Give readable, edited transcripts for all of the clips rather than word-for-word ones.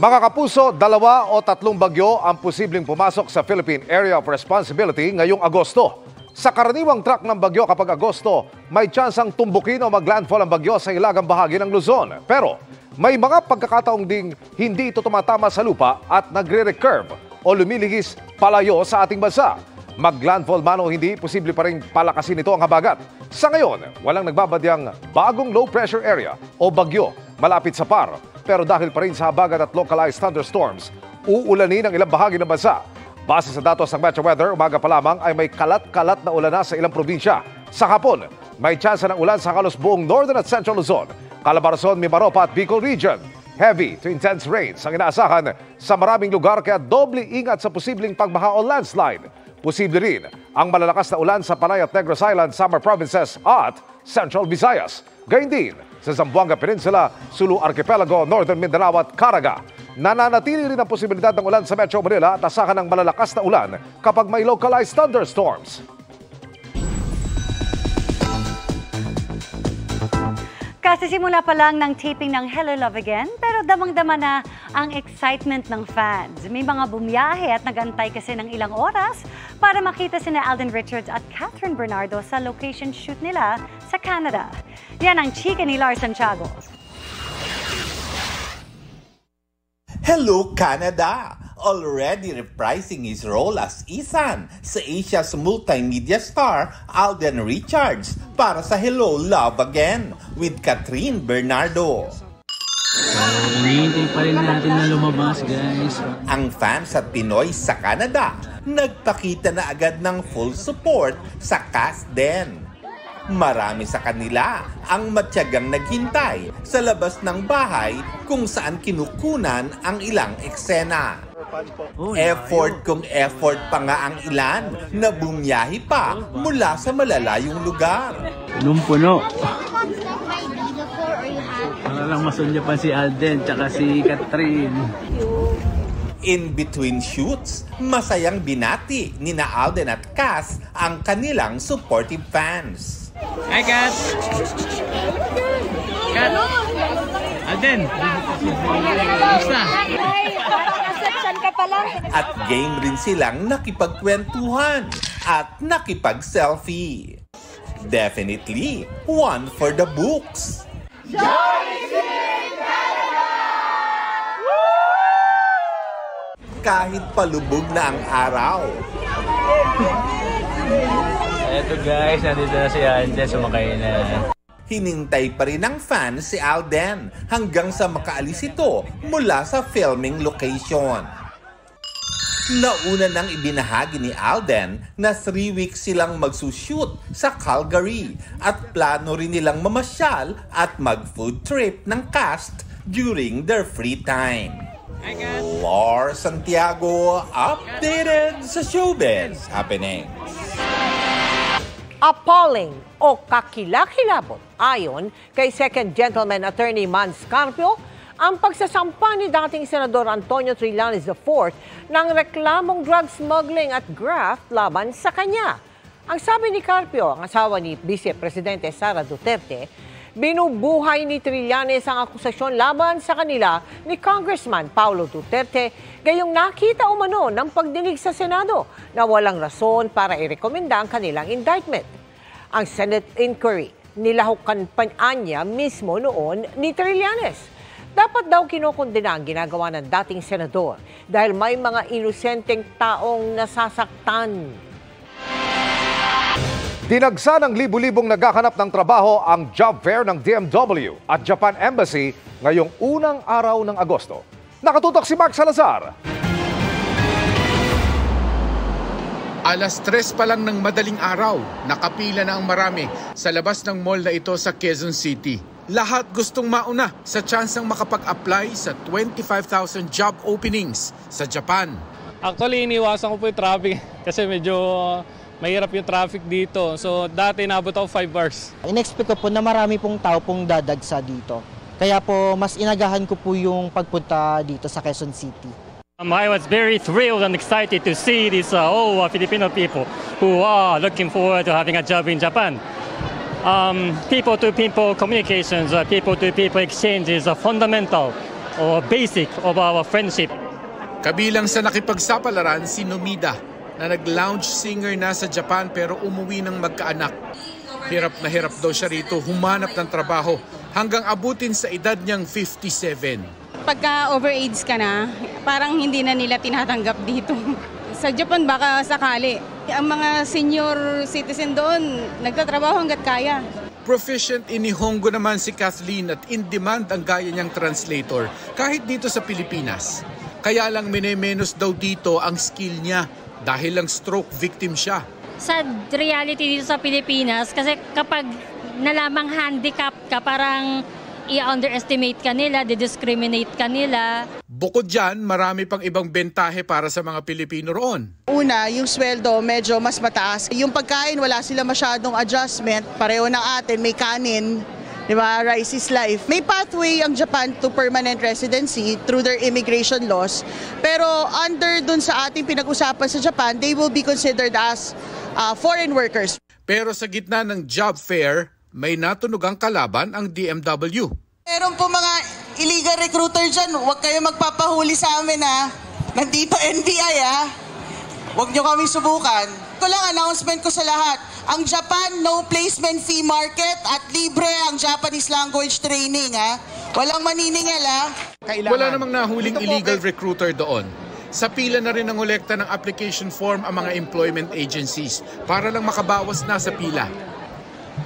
Mga kapuso, 2 o 3 bagyo ang posibleng pumasok sa Philippine Area of Responsibility ngayong Agosto. Sa karaniwang track ng bagyo kapag Agosto, may tsansang tumbukin o maglandfall ang bagyo sa ilagang bahagi ng Luzon. Pero may mga pagkakataong ding hindi ito tumatama sa lupa at nagre-recurve o lumilihis palayo sa ating bansa. Maglandfall man o hindi, posible pa rin palakasin ito ang habagat. Sa ngayon, walang nagbabadyang bagong low pressure area o bagyo malapit sa PAR. Pero dahil pa rin sa habagat at localized thunderstorms, uulanin ang ilang bahagi ng bansa. Base sa datos ng Metro Weather, umaga pa lamang ay may kalat-kalat na ulan na sa ilang probinsya. Sa hapon, may tsansa ng ulan sa halos buong Northern at Central Luzon, Calabarzon, Mimaropa at Bicol Region. Heavy to intense rains ang inaasahan sa maraming lugar kaya doble ingat sa posibleng pagbaha o landslide. Posible rin ang malalakas na ulan sa Panay at Negros Island, Samar Provinces at Central Visayas. Gayun din sa Zamboanga Peninsula, Sulu Archipelago, Northern Mindanao at Caraga. Nananatili rin ang posibilidad ng ulan sa Metro Manila at asahan ng malalakas na ulan kapag may localized thunderstorms. Kasisimula pa lang ng taping ng Hello Love Again, pero damang-dama na ang excitement ng fans. May mga bumiyahe at nagantay kasi ng ilang oras para makita sina Alden Richards at Catherine Bernardo sa location shoot nila sa Canada. Yan ang chika ni Lars Santiago. Hello Canada! Already reprising his role as Isan sa Asia's multimedia star Alden Richards para sa Hello Love Again with Catherine Bernardo. Hinihintay pa rin natin na lumabas, guys. Ang fans at Pinoy sa Canada nagpakita na agad ng full support sa cast din. Marami sa kanila ang matyagang naghintay sa labas ng bahay kung saan kinukunan ang ilang eksena. Effort kung effort pa nga ang ilan na bumiyahe pa mula sa malalayong lugar. Punong-puno. Para lang masunyapan si Alden tsaka si Catherine. In between shoots, masayang binati ni na Alden at Cass ang kanilang supportive fans. Hi, Kat! Kat! Alden! Gusto? At game rin silang nakipagkwentuhan at nakipag-selfie. Definitely, one for the books. Kahit palubog na ang araw. Eto guys, nandito na si Alden, sumakay na. Hinintay pa rin ng fans si Alden hanggang sa makaalis ito mula sa filming location. Nauna nang ibinahagi ni Alden na 3 weeks silang magsushoot sa Calgary at plano rin nilang mamasyal at mag-food trip ng cast during their free time. Lars Santiago, updated sa showbiz happenings. Appalling o kakilakilabot ayon kay Second Gentleman Attorney Mans Carpio ang pagsasampa ni dating Senador Antonio Trillanes IV ng reklamong drug smuggling at graft laban sa kanya. Ang sabi ni Carpio, ang asawa ni Vice Presidente Sara Duterte, binubuhay ni Trillanes ang akusasyon laban sa kanila ni Congressman Paulo Duterte gayong nakita umano ng pagdinig sa Senado na walang rason para irekomenda ang kanilang indictment. Ang Senate inquiry nilahukan pa niya mismo noon ni Trillanes. Dapat daw kinokondena ang ginagawa ng dating senador dahil may mga inosenteng taong nasasaktan. Dinagsa ng libu-libong naghahanap ng trabaho ang job fair ng DMW at Japan Embassy ngayong unang araw ng Agosto. Nakatutok si Mark Salazar. Alas 3 pa lang ng madaling araw, nakapila na ang marami sa labas ng mall na ito sa Quezon City. Lahat gustong mauna sa tsansang makapag-apply sa 25,000 job openings sa Japan. Actually, iniwasan ko po yung traffic kasi medyo mahirap yung traffic dito. So dati nabot ako 5 hours. In-expect ko po na marami pong tao pong dadagsa dito. Kaya po mas inagahan ko po yung pagpunta dito sa Quezon City. I was very thrilled and excited to see these Filipino people who are looking forward to having a job in Japan. People-to-people communications, people-to-people exchanges are fundamental or basic of our friendship. Kabilang sa nakipagsapalaran si Nomida na nag-lounge singer na sa Japan pero umuwi ng magkaanak. Hirap na hirap daw siya rito humanap ng trabaho hanggang abutin sa edad niyang 57. Pagka overage ka na, parang hindi na nila tinatanggap dito. Sa Japan baka sakali. Ang mga senior citizen doon, nagtatrabaho hanggat kaya. Proficient in Nihongo naman si Kathleen at in-demand ang gaya niyang translator kahit dito sa Pilipinas. Kaya lang minemenos daw dito ang skill niya dahil lang stroke victim siya. Sa reality dito sa Pilipinas, kasi kapag nalamang handicap ka, parang i-underestimate ka nila, di-discriminate ka nila. Bukod dyan, marami pang ibang bentahe para sa mga Pilipino roon. Una, yung sweldo medyo mas mataas. Yung pagkain, wala sila masyadong adjustment. Pareho ng atin, may kanin. Diba? Rice is life. May pathway ang Japan to permanent residency through their immigration laws. Pero under dun sa ating pinag-usapan sa Japan, they will be considered as foreign workers. Pero sa gitna ng job fair, may natunugang kalaban ang DMW. Meron po mga illegal recruiter dyan. Huwag kayo magpapahuli sa amin ha. Nandito NBI ha. Huwag nyo kami subukan. Ito lang announcement ko sa lahat. Ang Japan, no placement fee market at libre ang Japanese language training ha. Walang maniningil ha. Wala namang nahuling illegal recruiter doon. Sa pila na rin ang ngolekta ng application form ang mga employment agencies para lang makabawas na sa pila.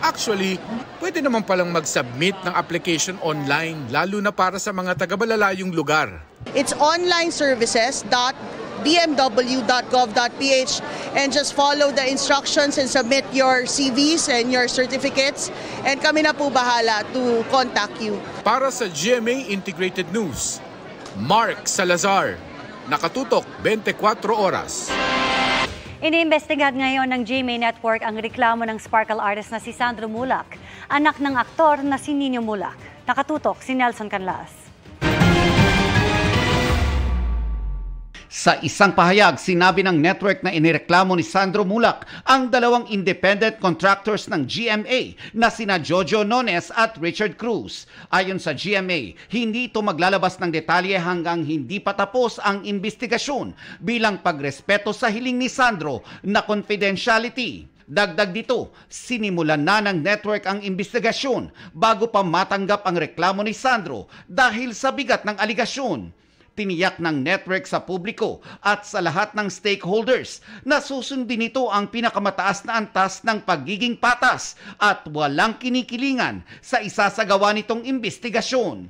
Actually, pwede naman palang mag-submit ng application online, lalo na para sa mga taga-malalayong lugar. It's onlineservices.bmw.gov.ph and just follow the instructions and submit your CVs and your certificates and kami na po bahala to contact you. Para sa GMA Integrated News, Mark Salazar, nakatutok 24 oras. Iniimbestigahan ngayon ng GMA Network ang reklamo ng sparkle artist na si Sandro Mulak, anak ng aktor na si Nino Mulak. Nakatutok si Nelson Canlas. Sa isang pahayag, sinabi ng network na inireklamo ni Sandro Mulak ang dalawang independent contractors ng GMA na sina Jojo Nones at Richard Cruz. Ayon sa GMA, hindi ito maglalabas ng detalye hanggang hindi pa tapos ang investigasyon bilang pagrespeto sa hiling ni Sandro na confidentiality. Dagdag dito, sinimulan na ng network ang investigasyon bago pa matanggap ang reklamo ni Sandro dahil sa bigat ng aligasyon. Tiniyak ng network sa publiko at sa lahat ng stakeholders na susundin nito ang pinakamataas na antas ng pagiging patas at walang kinikilingan sa isasagawa nitong investigasyon.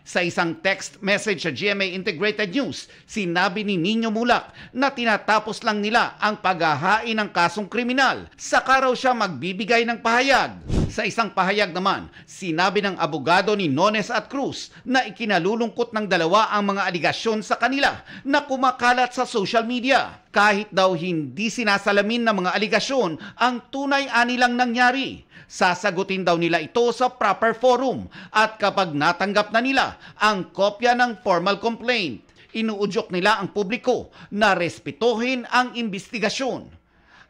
Sa isang text message sa GMA Integrated News, sinabi ni Nino Mulak na tinatapos lang nila ang paghahain ng kasong kriminal. Saka raw siya magbibigay ng pahayag. Sa isang pahayag naman, sinabi ng abogado ni Nones at Cruz na ikinalulungkot ng dalawa ang mga aligasyon sa kanila na kumakalat sa social media. Kahit daw hindi sinasalamin ng mga aligasyon ang tunay anilang nangyari. Sasagutin daw nila ito sa proper forum at kapag natanggap na nila ang kopya ng formal complaint, inuudyok nila ang publiko na respetuhin ang investigasyon.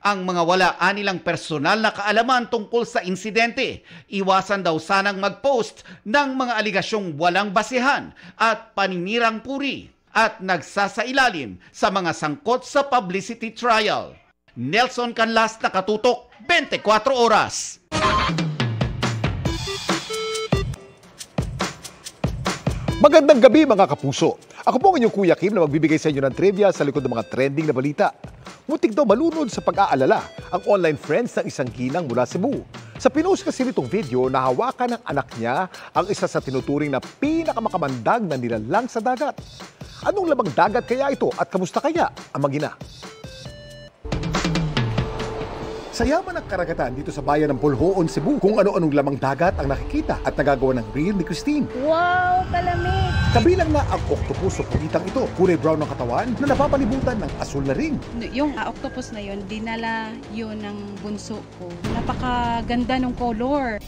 Ang mga wala anilang personal na kaalaman tungkol sa insidente, iwasan daw sanang mag-post ng mga aligasyong walang basehan at paninirang puri at nagsasailalim sa mga sangkot sa publicity trial. Nelson Canlas, nakatutok 24 oras. Magandang gabi mga kapuso. Ako po ang inyong Kuya Kim na magbibigay sa inyo ng trivia sa likod ng mga trending na balita. Muntik daw malunod sa pag-aalala ang online friends ng isang ginang mula Cebu. Sa pinost kasi nitong video, nahawakan ng anak niya ang isa sa tinuturing na pinakamakamandag na nilalang sa dagat. Anong lamang dagat kaya ito at kamusta kaya ang mag-ina? Sa yaman ng karagatan dito sa bayan ng Polhoon, Cebu, kung ano-anong lamang dagat ang nakikita at nagagawa ng reel ni Christine. Wow, kalamig! Kabilang na ang octopus o pulitang ito, kulay brown ng katawan na napapalibutan ng asul na ring. Yung octopus na yun, dinala yun ng bunso ko. Napakaganda ng color.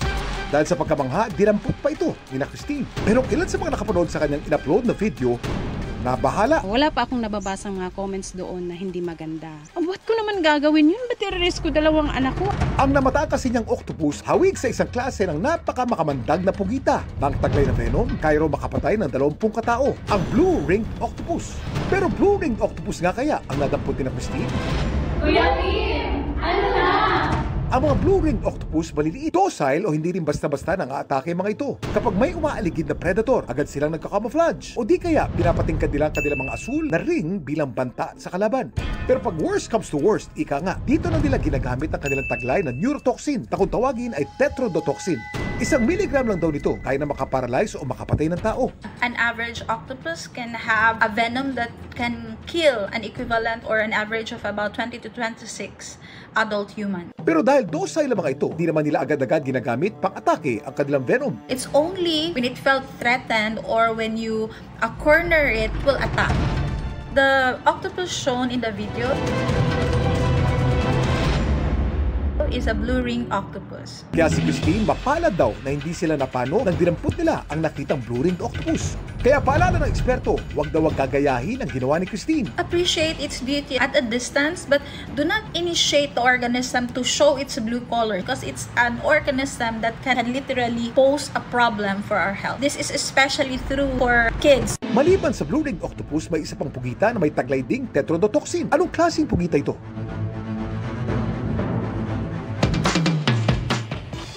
Dahil sa pagkamangha, dinampot pa ito ni na Christine. Pero ilan sa mga nakapanood sa kanyang in-upload na video, na bahala. Wala pa akong nababasang mga comments doon na hindi maganda. Ba't ko naman gagawin yun? Ba't i-risk ko 2 anak ko? Ang namata kasi niyang octopus, hawig sa isang klase ng napaka-makamandag na pugita. Ang taglay na venom, kaya raw makapatay ng 20 katao, ang blue-ringed octopus. Pero blue-ringed octopus nga kaya ang nadamputin ng Christine? Kuya Tim, ano na? Ang mga blue-ringed octopus maliliit, docile o hindi rin basta-basta nang aatake mga ito. Kapag may umaaligid na predator, agad silang nagkakamouflage. O di kaya pinapatingkad nila kanilang mga asul na ring bilang banta sa kalaban. Pero pag worst comes to worst, ika nga, dito na nila ginagamit ang kanilang taglay na neurotoxin na kung tawagin ay tetrodotoxin. 1 milligram lang daw nito kaya na makaparalyze o makapatay ng tao. An average octopus can have a venom that can kill an equivalent or an average of about 20 to 26 adult human. Pero dahil docile lang mga ito, di naman nila agad-agad ginagamit pang-atake ang kanilang venom. It's only when it felt threatened or when you corner it will attack. The octopus shown in the video is a blue-ringed octopus. Kaya si Christine mapalad daw na hindi sila napano nang dinampot nila ang nakitang blue-ringed octopus. Kaya paalala ng eksperto, wag daw gagayahin ang ginawa ni Christine. Appreciate its beauty at a distance but do not initiate the organism to show its blue color because it's an organism that can literally pose a problem for our health. This is especially true for kids. Maliban sa blue-ringed octopus, may isa pang pugita na may taglay ding tetrodotoxin. Anong klaseng pugita ito?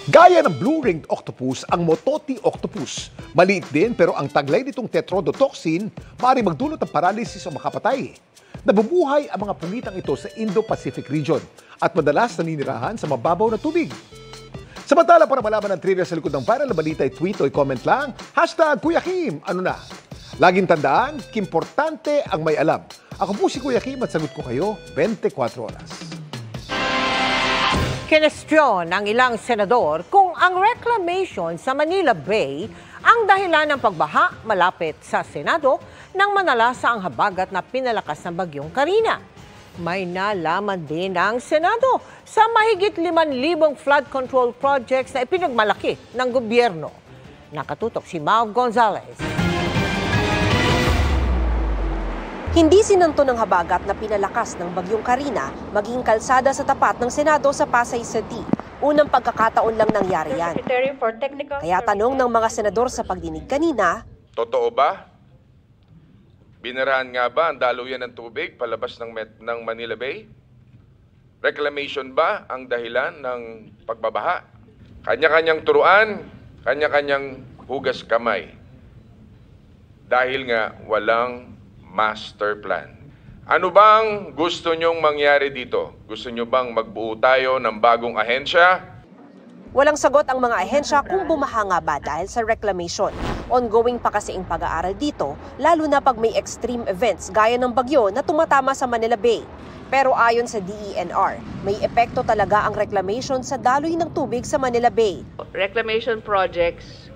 Gaya ng blue-ringed octopus, ang Mototi octopus. Maliit din pero ang taglay nitong tetrodotoxin maaaring magdulot ng paralysis o makapatay. Nabubuhay ang mga pugitang ito sa Indo-Pacific region at madalas naninirahan sa mababaw na tubig. Samantala, para malaman ng trivia sa likod ng viral na balita, tweet o comment lang, #Kuya Kim, ano na? Laging tandaan, importante ang may alam. Ako po si Kuya Kim at sagot ko kayo 24 oras. Kinestyon ng ilang senador kung ang reclamation sa Manila Bay ang dahilan ng pagbaha malapit sa Senado nang manalasa ang habagat na pinalakas ng bagyong Karina. May nalaman din ang Senado sa mahigit 5,000 flood control projects na ipinagmalaki ng gobyerno. Nakatutok si Mau Gonzalez. Hindi sinanto ng habagat na pinalakas ng bagyong Karina maging kalsada sa tapat ng Senado sa Pasay City. Unang pagkakataon lang nangyari yan. Kaya tanong ng mga senador sa pagdinig kanina, totoo ba? Binarahan nga ba ang daluyan ng tubig palabas ng Manila Bay? Reclamation ba ang dahilan ng pagbabaha? Kanya-kanyang turuan, kanya-kanyang hugas kamay. Dahil nga walang master plan. Ano bang gusto nyong mangyari dito? Gusto nyo bang magbuo tayo ng bagong ahensya? Walang sagot ang mga ahensya kung bumaha nga ba dahil sa reclamation. Ongoing pa kasi ang pag-aaral dito, lalo na pag may extreme events gaya ng bagyo na tumatama sa Manila Bay. Pero ayon sa DENR, may epekto talaga ang reclamation sa daloy ng tubig sa Manila Bay. Reclamation projects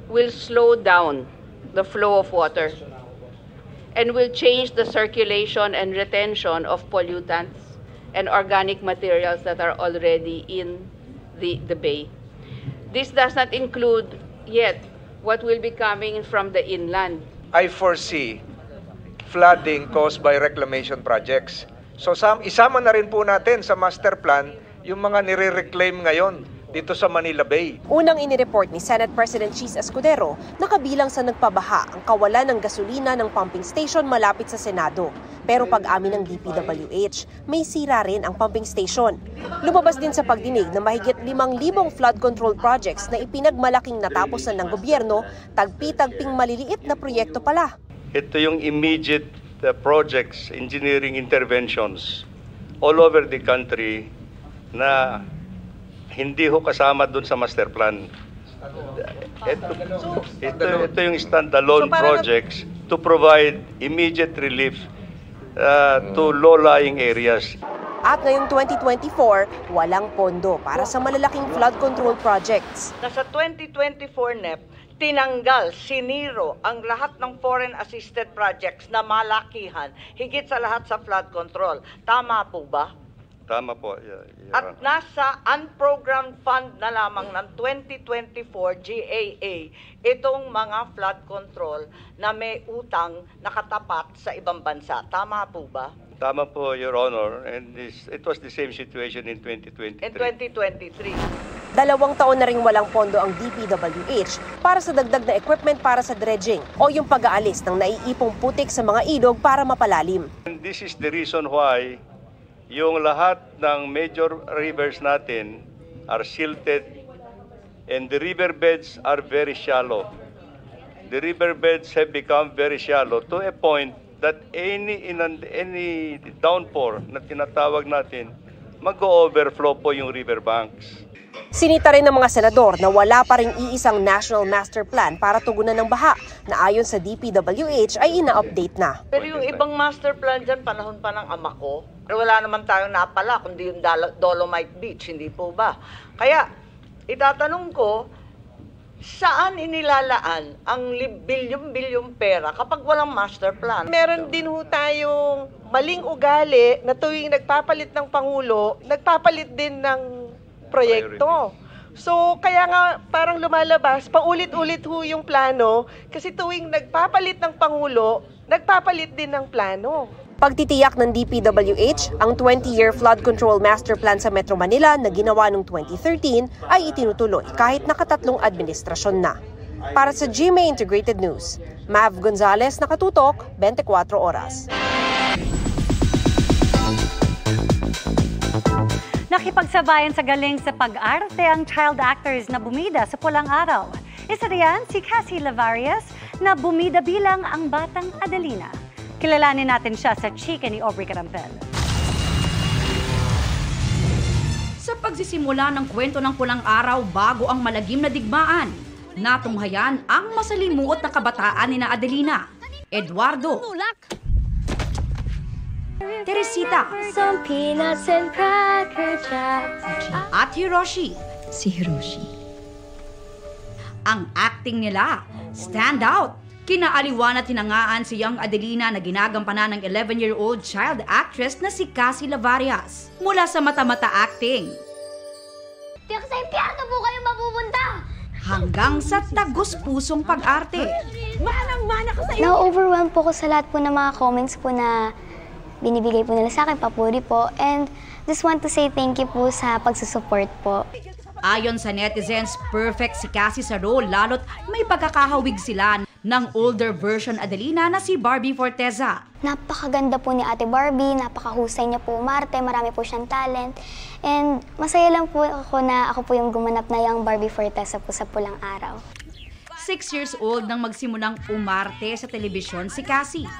will slow down the flow of water and will change the circulation and retention of pollutants and organic materials that are already in the bay. This does not include yet what will be coming from the inland. I foresee flooding caused by reclamation projects. So isama na rin po natin sa master plan yung mga nire-reclaim ngayon dito sa Manila Bay. Unang inireport ni Senate President Cheese Escudero na kabilang sa nagpabaha ang kawalan ng gasolina ng pumping station malapit sa Senado. Pero pag-amin ng DPWH, may sira rin ang pumping station. Lumabas din sa pagdinig na mahigit 5,000 flood control projects na ipinagmalaking natapos na ng gobyerno, tagpi-tagping maliliit na proyekto pala. Ito yung immediate projects, engineering interventions all over the country na hindi ho kasama doon sa master plan. Ito yung standalone projects to provide immediate relief to low-lying areas. At ngayong 2024, walang pondo para sa malalaking flood control projects. Sa 2024 NEP, tinanggal, siniro ang lahat ng foreign assisted projects na malakihan, higit sa lahat sa flood control. Tama po ba? Tama po. At nasa unprogrammed fund na lamang ng 2024 GAA itong mga flood control na may utang nakatapat sa ibang bansa. Tama po ba? Tama po, Your Honor. And it was the same situation in 2023. In 2023. 2 taon na ring walang pondo ang DPWH para sa dagdag na equipment para sa dredging o yung pag-aalis ng naiipong putik sa mga ilog para mapalalim. And this is the reason why yung lahat ng major rivers natin are silted and the riverbeds are very shallow. The riverbeds have become very shallow to a point that any downpour na tinatawag natin, mag-overflow po yung riverbanks. Sinita rin ng mga senador na wala pa ring iisang National Master Plan para tugunan ng baha na ayon sa DPWH ay ina-update na. Pero yung ibang master plan dyan, panahon pa ng ama ko, pero wala naman tayong napala kundi yung Dolomite Beach, hindi po ba? Kaya itatanong ko, saan inilalaan ang bilyong-bilyong pera kapag walang master plan? Meron din ho tayong maling ugali na tuwing nagpapalit ng Pangulo, nagpapalit din ng proyekto. So, kaya nga parang lumalabas, paulit-ulit ho yung plano kasi tuwing nagpapalit ng Pangulo, nagpapalit din ng plano. Pagtitiyak ng DPWH, ang 20-year flood control master plan sa Metro Manila na ginawa noong 2013 ay itinutuloy kahit nakatatlong administrasyon na. Para sa GMA Integrated News, Mav Gonzalez, nakatutok, 24 oras. Nakipagsabayan sa galing sa pag-arte ang child actors na bumida sa Pulang Araw. Isa riyan si Cassie Lavarias na bumida bilang ang batang Adelina. Kilalanin natin siya sa chika ni Aubrey Carampel. Sa pagsisimula ng kwento ng Pulang Araw bago ang malagim na digmaan, natunghayan ang masalimuot na kabataan ni na Adelina, Eduardo, Teresita, some peanuts and cracker jack, at Hiroshi. Si Hiroshi. Ang acting nila, stand out. Kinaaliwan at tinangaan si young Adelina na ginagampanan ng 11-year-old child actress na si Cassie Lavarias. Mula sa mata-mata acting, tiyak sa impyerno po kayo mapupunta! Hanggang sa tagos-pusong pag-arte. Manang-mana ko sa iyo! Na-overwhelm po ko sa lahat po ng mga comments po na binibigay po nila sa akin, papuri po. And just want to say thank you po sa pagsusupport po. Ayon sa netizens, perfect si Cassie sa role lalo't may pagkakahawig sila ng older version Adelina na si Barbie Forteza. Napakaganda po ni Ate Barbie, napakahusay niya po umarte, marami po siyang talent. And masaya lang po ako na ako po yung gumanap na yung Barbie Forteza po sa Pulang Araw. 6 years old nang magsimulang umarte sa telebisyon si Cassie.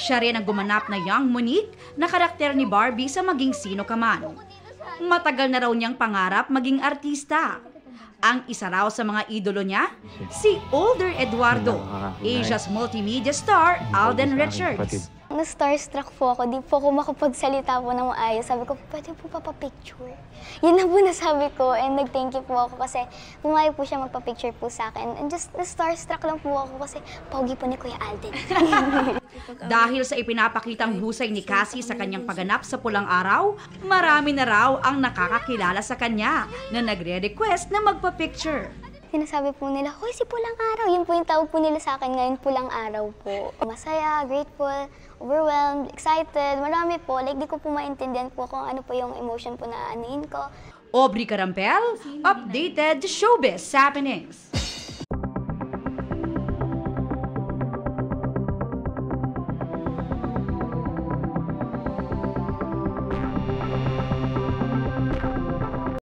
Siya rin ang gumanap na young Monique na karakter ni Barbie sa Maging Sino Ka Man. Matagal na raw niyang pangarap maging artista. Ang isa raw sa mga idolo niya, si older Eduardo, Asia's multimedia star Alden Richards. Na-starstruck po ako, di po ako makapagsalita po ng maayos. Sabi ko, pwede po papapicture. Yun na po nasabi ko and nag-thank you po ako kasi pumayag po siya magpa-picture po sa akin. And just na-starstruck lang po ako kasi pogi po ni Kuya Alden. Dahil sa ipinapakitang husay ni Cassie sa kanyang pagganap sa Pulang Araw, marami na raw ang nakakakilala sa kanya na nagre-request na magpa-picture. Sinasabi po nila, hoy, si Pulang Araw. Yun po yung tawag po nila sa akin ngayon, Pulang Araw po. Masaya, grateful, overwhelmed, excited, marami po. Like, di ko po maintindihan po kung ano po yung emotion po na anuhin ko. Aubrey Carampel, updated showbiz happenings.